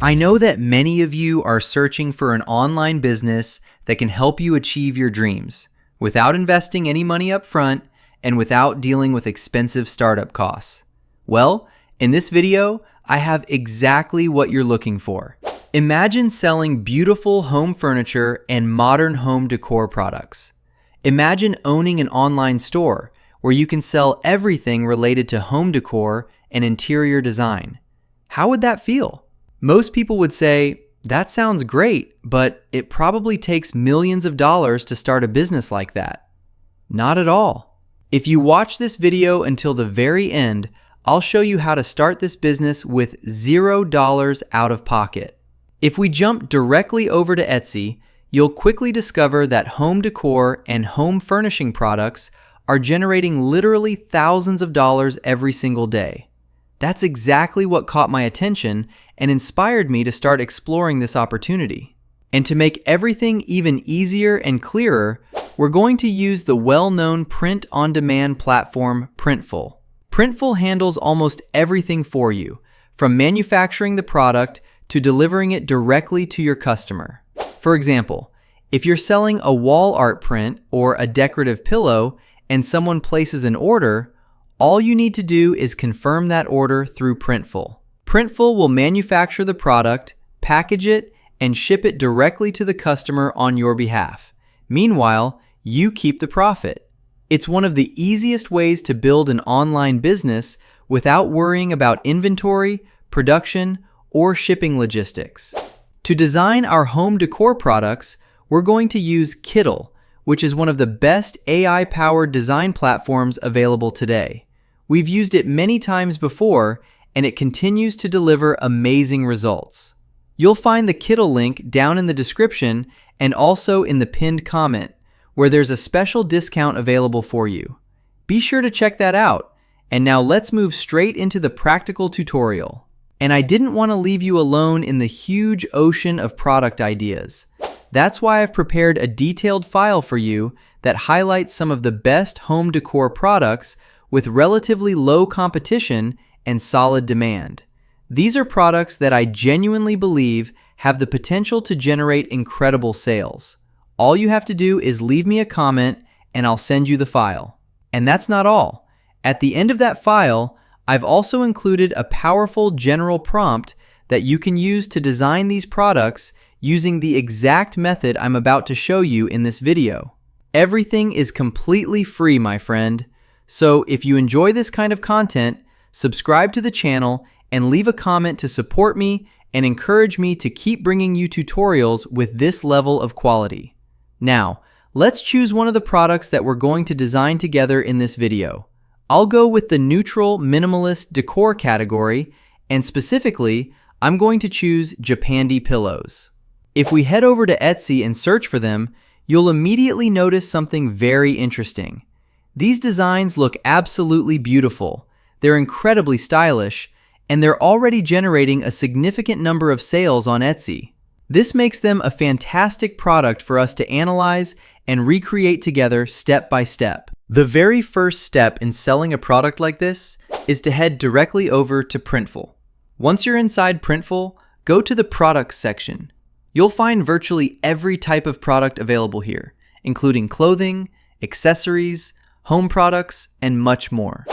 I know that many of you are searching for an online business that can help you achieve your dreams without investing any money up front and without dealing with expensive startup costs. Well, in this video, I have exactly what you're looking for. Imagine selling beautiful home furniture and modern home decor products. Imagine owning an online store where you can sell everything related to home decor and interior design. How would that feel? Most people would say, that sounds great, but it probably takes millions of dollars to start a business like that. Not at all. If you watch this video until the very end, I'll show you how to start this business with $0 out of pocket. If we jump directly over to Etsy, you'll quickly discover that home decor and home furnishing products are generating literally thousands of dollars every single day. That's exactly what caught my attention and inspired me to start exploring this opportunity. And to make everything even easier and clearer, we're going to use the well-known print-on-demand platform Printful. Printful handles almost everything for you, from manufacturing the product to delivering it directly to your customer. For example, if you're selling a wall art print or a decorative pillow and someone places an order, all you need to do is confirm that order through Printful. Printful will manufacture the product, package it, and ship it directly to the customer on your behalf. Meanwhile, you keep the profit. It's one of the easiest ways to build an online business without worrying about inventory, production, or shipping logistics. To design our home decor products, we're going to use Kittl, which is one of the best AI-powered design platforms available today. We've used it many times before, and it continues to deliver amazing results. You'll find the Kittl link down in the description and also in the pinned comment, where there's a special discount available for you. Be sure to check that out. And now let's move straight into the practical tutorial. And I didn't want to leave you alone in the huge ocean of product ideas. That's why I've prepared a detailed file for you that highlights some of the best home decor products with relatively low competition and solid demand. These are products that I genuinely believe have the potential to generate incredible sales. All you have to do is leave me a comment and I'll send you the file. And that's not all. At the end of that file, I've also included a powerful general prompt that you can use to design these products using the exact method I'm about to show you in this video. Everything is completely free, my friend. So if you enjoy this kind of content, subscribe to the channel and leave a comment to support me and encourage me to keep bringing you tutorials with this level of quality. Now, let's choose one of the products that we're going to design together in this video. I'll go with the neutral minimalist decor category, and specifically, I'm going to choose Japandi pillows. If we head over to Etsy and search for them, you'll immediately notice something very interesting. These designs look absolutely beautiful, they're incredibly stylish, and they're already generating a significant number of sales on Etsy. This makes them a fantastic product for us to analyze and recreate together step by step. The very first step in selling a product like this is to head directly over to Printful. Once you're inside Printful, go to the Products section. You'll find virtually every type of product available here, including clothing, accessories, home products, and much more.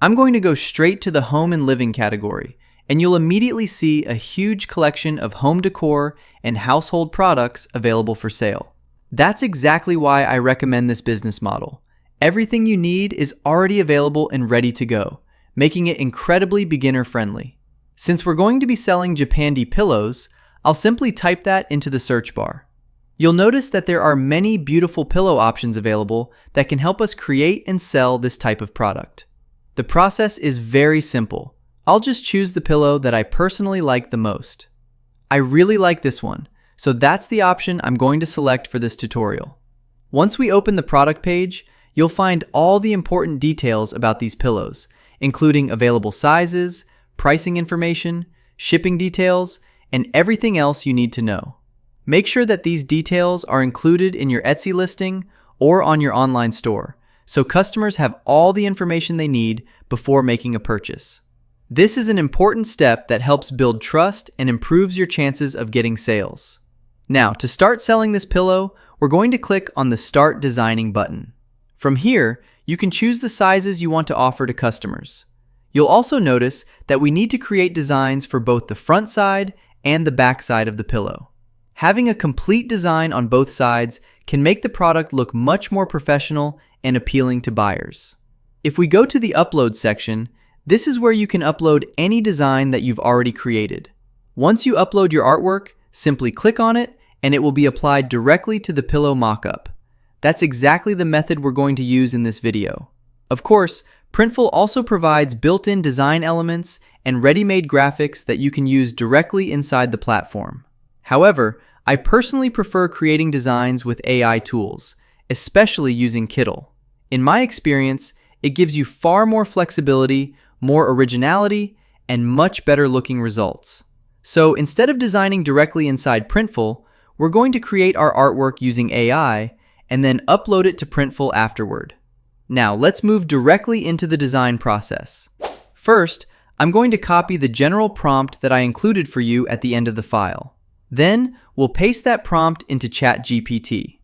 I'm going to go straight to the home and living category, and you'll immediately see a huge collection of home decor and household products available for sale. That's exactly why I recommend this business model. Everything you need is already available and ready to go, making it incredibly beginner-friendly. Since we're going to be selling Japandi pillows, I'll simply type that into the search bar. You'll notice that there are many beautiful pillow options available that can help us create and sell this type of product. The process is very simple. I'll just choose the pillow that I personally like the most. I really like this one, so that's the option I'm going to select for this tutorial. Once we open the product page, you'll find all the important details about these pillows, including available sizes, pricing information, shipping details, and everything else you need to know. Make sure that these details are included in your Etsy listing or on your online store, so customers have all the information they need before making a purchase. This is an important step that helps build trust and improves your chances of getting sales. Now, to start selling this pillow, we're going to click on the Start Designing button. From here, you can choose the sizes you want to offer to customers. You'll also notice that we need to create designs for both the front side and the back side of the pillow. Having a complete design on both sides can make the product look much more professional and appealing to buyers. If we go to the Upload section, this is where you can upload any design that you've already created. Once you upload your artwork, simply click on it and it will be applied directly to the pillow mockup. That's exactly the method we're going to use in this video. Of course, Printful also provides built-in design elements and ready-made graphics that you can use directly inside the platform. However, I personally prefer creating designs with AI tools, especially using Kittl. In my experience, it gives you far more flexibility, more originality, and much better looking results. So instead of designing directly inside Printful, we're going to create our artwork using AI and then upload it to Printful afterward. Now let's move directly into the design process. First, I'm going to copy the general prompt that I included for you at the end of the file. Then we'll paste that prompt into ChatGPT.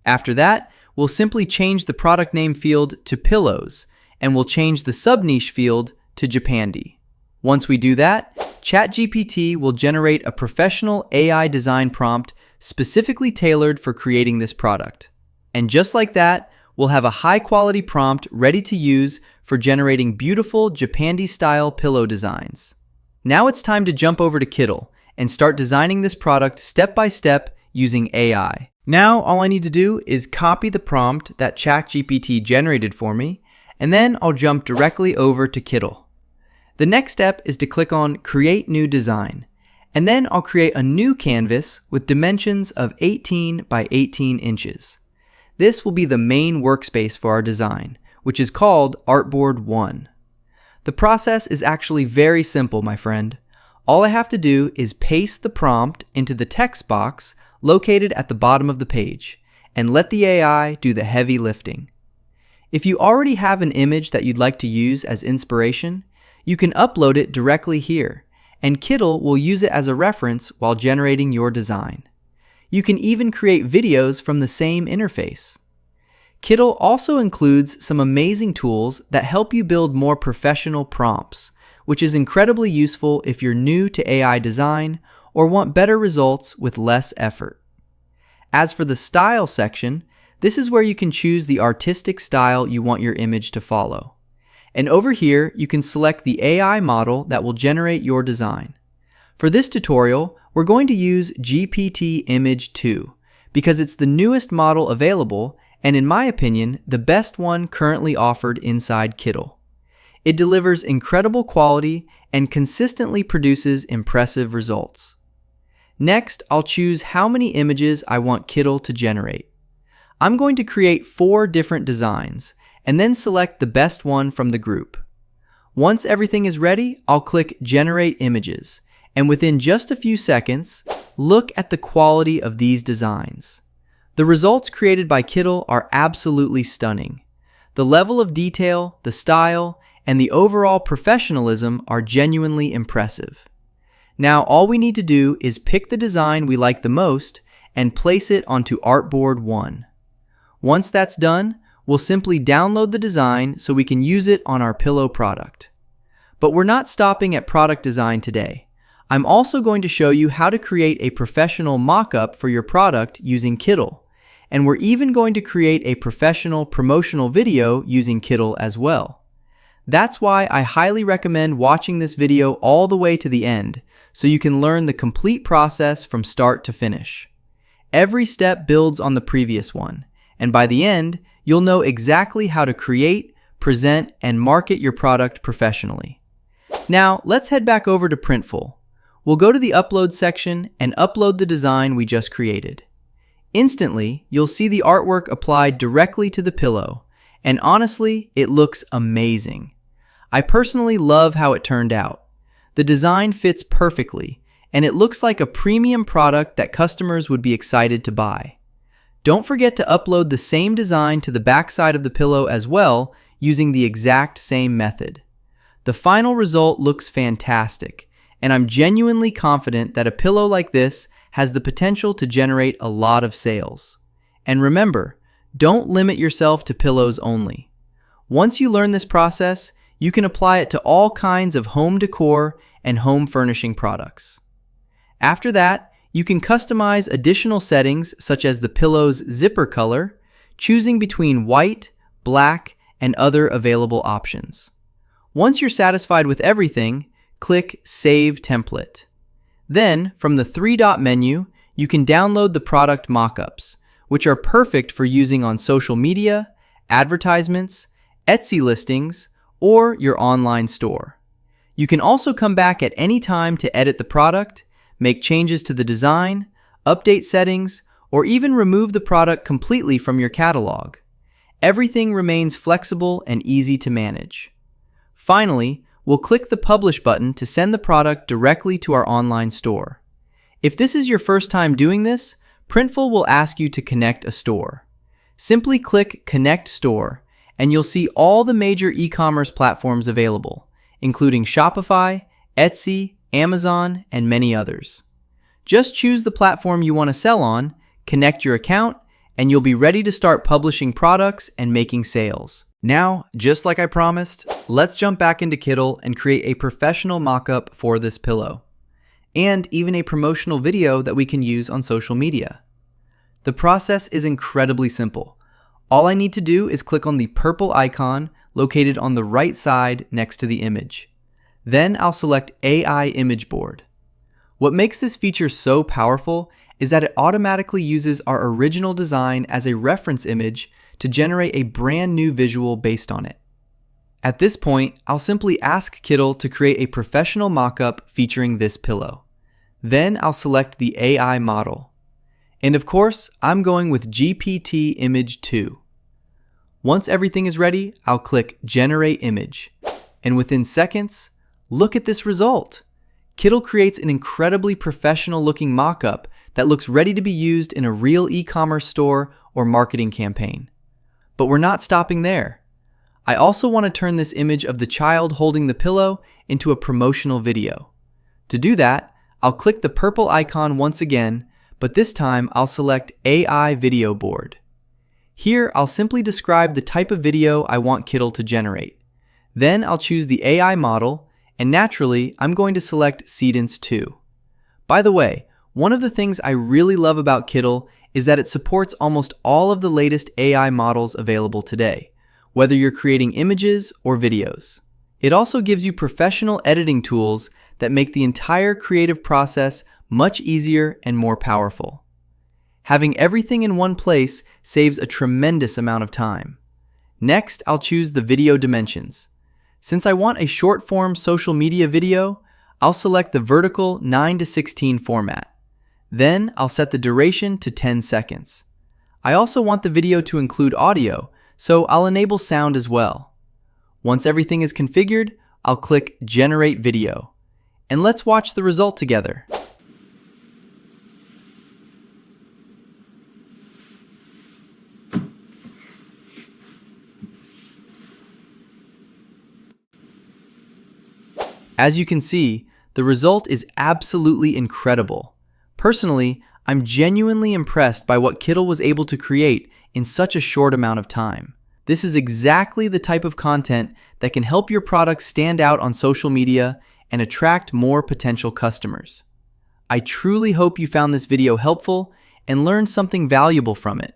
After that, we'll simply change the product name field to pillows, and we'll change the sub-niche field to Japandi. Once we do that, ChatGPT will generate a professional AI design prompt specifically tailored for creating this product. And just like that, we'll have a high-quality prompt ready to use for generating beautiful Japandi-style pillow designs. Now it's time to jump over to Kittl and start designing this product step by step using AI. Now all I need to do is copy the prompt that ChatGPT generated for me, and then I'll jump directly over to Kittl. The next step is to click on Create New Design, and then I'll create a new canvas with dimensions of 18 by 18 inches. This will be the main workspace for our design, which is called Artboard 1. The process is actually very simple, my friend. All I have to do is paste the prompt into the text box located at the bottom of the page, and let the AI do the heavy lifting. If you already have an image that you'd like to use as inspiration, you can upload it directly here, and Kittl will use it as a reference while generating your design. You can even create videos from the same interface. Kittl also includes some amazing tools that help you build more professional prompts, which is incredibly useful if you're new to AI design or want better results with less effort. As for the Style section, this is where you can choose the artistic style you want your image to follow. And over here, you can select the AI model that will generate your design. For this tutorial, we're going to use GPT Image 2 because it's the newest model available and, in my opinion, the best one currently offered inside Kittl. It delivers incredible quality and consistently produces impressive results. Next, I'll choose how many images I want Kittl to generate. I'm going to create 4 different designs and then select the best one from the group. Once everything is ready, I'll click Generate Images, and within just a few seconds, look at the quality of these designs. The results created by Kittl are absolutely stunning. The level of detail, the style, and the overall professionalism are genuinely impressive. Now all we need to do is pick the design we like the most and place it onto Artboard 1. Once that's done, we'll simply download the design so we can use it on our pillow product. But we're not stopping at product design today. I'm also going to show you how to create a professional mock-up for your product using Kittl. And we're even going to create a professional promotional video using Kittl as well. That's why I highly recommend watching this video all the way to the end so you can learn the complete process from start to finish. Every step builds on the previous one, and by the end, you'll know exactly how to create, present, and market your product professionally. Now, let's head back over to Printful. We'll go to the Upload section and upload the design we just created. Instantly, you'll see the artwork applied directly to the pillow, and honestly, it looks amazing. I personally love how it turned out. The design fits perfectly, and it looks like a premium product that customers would be excited to buy. Don't forget to upload the same design to the back side of the pillow as well using the exact same method. The final result looks fantastic, and I'm genuinely confident that a pillow like this has the potential to generate a lot of sales. And remember, don't limit yourself to pillows only. Once you learn this process, you can apply it to all kinds of home decor and home furnishing products. After that, you can customize additional settings such as the pillow's zipper color, choosing between white, black, and other available options. Once you're satisfied with everything, click Save Template. Then, from the three-dot menu, you can download the product mockups, which are perfect for using on social media, advertisements, Etsy listings, or your online store. You can also come back at any time to edit the product, make changes to the design, update settings, or even remove the product completely from your catalog. Everything remains flexible and easy to manage. Finally, we'll click the Publish button to send the product directly to our online store. If this is your first time doing this, Printful will ask you to connect a store. Simply click Connect Store, and you'll see all the major e-commerce platforms available, including Shopify, Etsy, Amazon, and many others. Just choose the platform you want to sell on, connect your account, and you'll be ready to start publishing products and making sales. Now, just like I promised, let's jump back into Kittl and create a professional mock-up for this pillow, and even a promotional video that we can use on social media. The process is incredibly simple. All I need to do is click on the purple icon located on the right side next to the image. Then I'll select AI Image Board. What makes this feature so powerful is that it automatically uses our original design as a reference image to generate a brand new visual based on it. At this point, I'll simply ask Kittl to create a professional mockup featuring this pillow. Then I'll select the AI model. And of course, I'm going with GPT Image 2. Once everything is ready, I'll click Generate Image. And within seconds, look at this result. Kittl creates an incredibly professional looking mockup that looks ready to be used in a real e-commerce store or marketing campaign. But we're not stopping there. I also want to turn this image of the child holding the pillow into a promotional video. To do that, I'll click the purple icon once again, but this time I'll select AI Video Board. Here, I'll simply describe the type of video I want Kittl to generate. Then I'll choose the AI model, and naturally, I'm going to select Seedance 2. By the way, one of the things I really love about Kittl is that it supports almost all of the latest AI models available today, whether you're creating images or videos. It also gives you professional editing tools that make the entire creative process much easier and more powerful. Having everything in one place saves a tremendous amount of time. Next, I'll choose the video dimensions. Since I want a short-form social media video, I'll select the vertical 9:16 format. Then I'll set the duration to 10 seconds. I also want the video to include audio, so I'll enable sound as well. Once everything is configured, I'll click Generate Video. And let's watch the result together. As you can see, the result is absolutely incredible. Personally, I'm genuinely impressed by what Kittl was able to create in such a short amount of time. This is exactly the type of content that can help your product stand out on social media and attract more potential customers. I truly hope you found this video helpful and learned something valuable from it.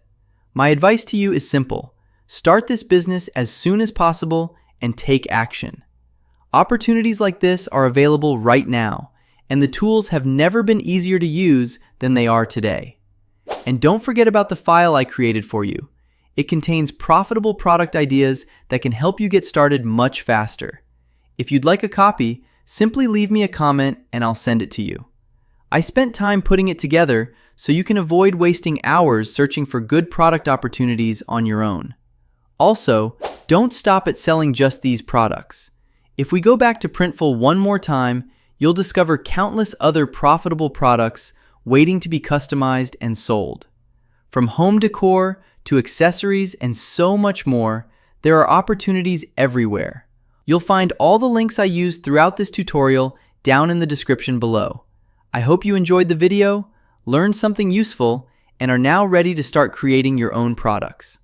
My advice to you is simple. Start this business as soon as possible and take action. Opportunities like this are available right now, and the tools have never been easier to use than they are today. And don't forget about the file I created for you. It contains profitable product ideas that can help you get started much faster. If you'd like a copy, simply leave me a comment and I'll send it to you. I spent time putting it together so you can avoid wasting hours searching for good product opportunities on your own. Also, don't stop at selling just these products. If we go back to Printful one more time, you'll discover countless other profitable products waiting to be customized and sold. From home decor to accessories and so much more, there are opportunities everywhere. You'll find all the links I used throughout this tutorial down in the description below. I hope you enjoyed the video, learned something useful, and are now ready to start creating your own products.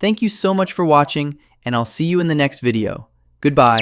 Thank you so much for watching, and I'll see you in the next video. Goodbye.